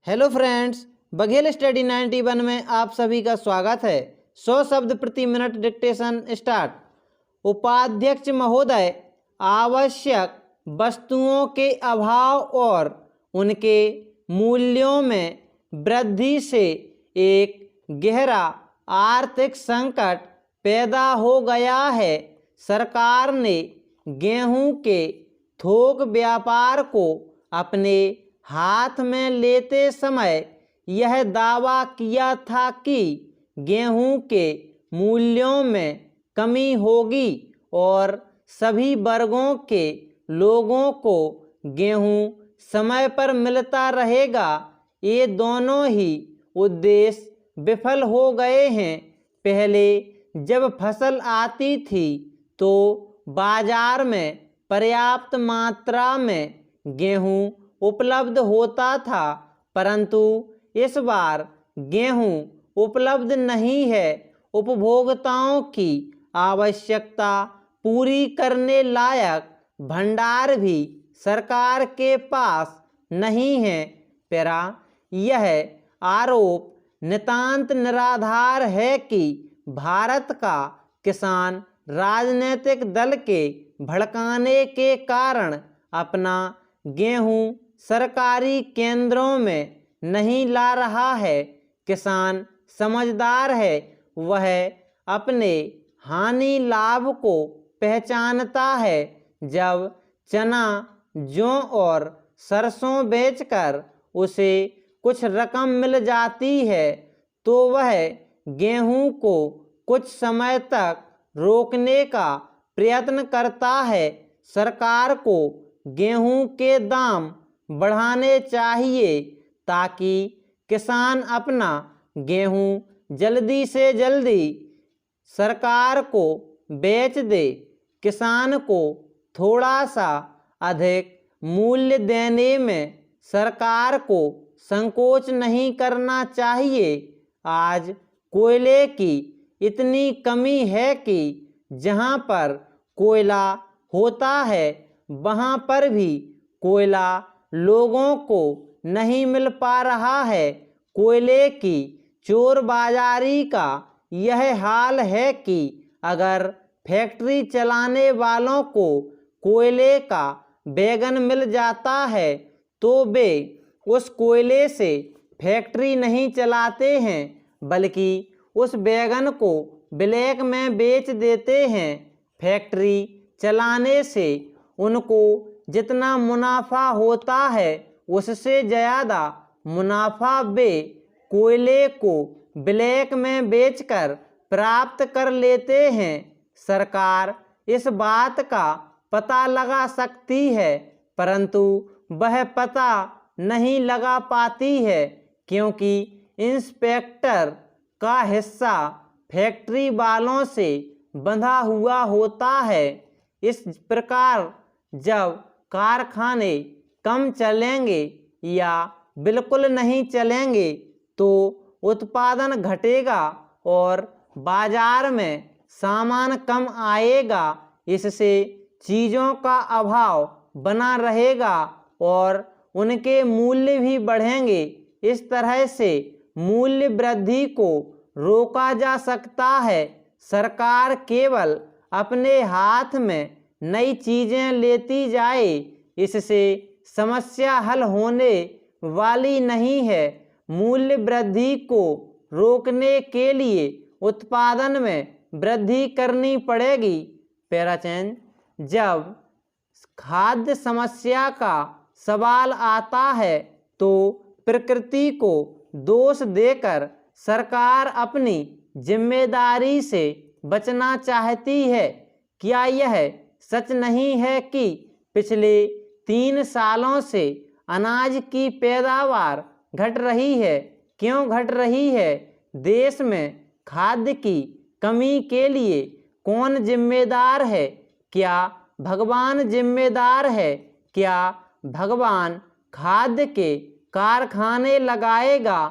Hello friends, Baghel study 91 में आप सभी का स्वागत है। 100 शब्द प्रति मिनट डिक्टेशन स्टार्ट। उपाध्यक्ष महोदय, आवश्यक वस्तुओं के अभाव और उनके मूल्यों में वृद्धि से एक गहरा आर्थिक संकट पैदा हो गया है। सरकार ने गेहूं के थोक व्यापार को अपने हाथ में लेते समय यह दावा किया था कि गेहूं के मूल्यों में कमी होगी और सभी वर्गों के लोगों को गेहूं समय पर मिलता रहेगा। ये दोनों ही उद्देश्य विफल हो गए हैं। पहले जब फसल आती थी तो बाजार में पर्याप्त मात्रा में गेहूं उपलब्ध होता था, परंतु इस बार गेहूं उपलब्ध नहीं है। उपभोक्ताओं की आवश्यकता पूरी करने लायक भंडार भी सरकार के पास नहीं है। पेरा, यह आरोप नितांत निराधार है कि भारत का किसान राजनीतिक दल के भड़काने के कारण अपना गेहूं सरकारी केंद्रों में नहीं ला रहा है। किसान समझदार है, वह अपने हानि लाभ को पहचानता है। जब चना, जौ और सरसों बेचकर उसे कुछ रकम मिल जाती है तो वह गेहूं को कुछ समय तक रोकने का प्रयत्न करता है। सरकार को गेहूं के दाम बढ़ाने चाहिए ताकि किसान अपना गेहूं जल्दी से जल्दी सरकार को बेच दे। किसान को थोड़ा सा अधिक मूल्य देने में सरकार को संकोच नहीं करना चाहिए। आज कोयले की इतनी कमी है कि जहां पर कोयला होता है वहां पर भी कोयला लोगों को नहीं मिल पा रहा है। कोयले की चोर बाजारी का यह हाल है कि अगर फैक्ट्री चलाने वालों को कोयले का वैगन मिल जाता है तो वे उस कोयले से फैक्ट्री नहीं चलाते हैं, बल्कि उस वैगन को ब्लैक में बेच देते हैं। फैक्ट्री चलाने से उनको जितना मुनाफा होता है उससे ज़्यादा मुनाफा वे कोयले को ब्लैक में बेचकर प्राप्त कर लेते हैं। सरकार इस बात का पता लगा सकती है, परंतु वह पता नहीं लगा पाती है क्योंकि इंस्पेक्टर का हिस्सा फैक्ट्री वालों से बंधा हुआ होता है। इस प्रकार जब कारखाने कम चलेंगे या बिल्कुल नहीं चलेंगे तो उत्पादन घटेगा और बाजार में सामान कम आएगा। इससे चीज़ों का अभाव बना रहेगा और उनके मूल्य भी बढ़ेंगे। इस तरह से मूल्य वृद्धि को रोका जा सकता है। सरकार केवल अपने हाथ में नई चीज़ें लेती जाए, इससे समस्या हल होने वाली नहीं है। मूल्य वृद्धि को रोकने के लिए उत्पादन में वृद्धि करनी पड़ेगी। पैराचेंज, जब खाद्य समस्या का सवाल आता है तो प्रकृति को दोष देकर सरकार अपनी जिम्मेदारी से बचना चाहती है। क्या यह सच नहीं है कि पिछले 3 सालों से अनाज की पैदावार घट रही है? क्यों घट रही है? देश में खाद्य की कमी के लिए कौन जिम्मेदार है? क्या भगवान जिम्मेदार है? क्या भगवान खाद्य के कारखाने लगाएगा?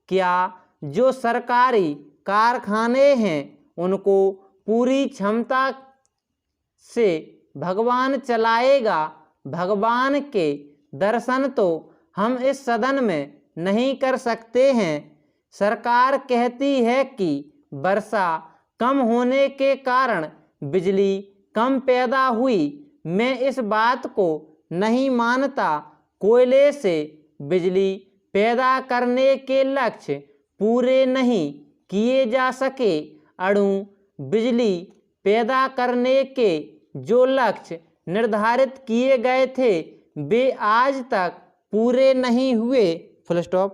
क्या जो सरकारी कारखाने हैं उनको पूरी क्षमता से भगवान चलाएगा? भगवान के दर्शन तो हम इस सदन में नहीं कर सकते हैं। सरकार कहती है कि वर्षा कम होने के कारण बिजली कम पैदा हुई। मैं इस बात को नहीं मानता। कोयले से बिजली पैदा करने के लक्ष्य पूरे नहीं किए जा सके। अणु बिजली पैदा करने के जो लक्ष्य निर्धारित किए गए थे वे आज तक पूरे नहीं हुए। Full stop.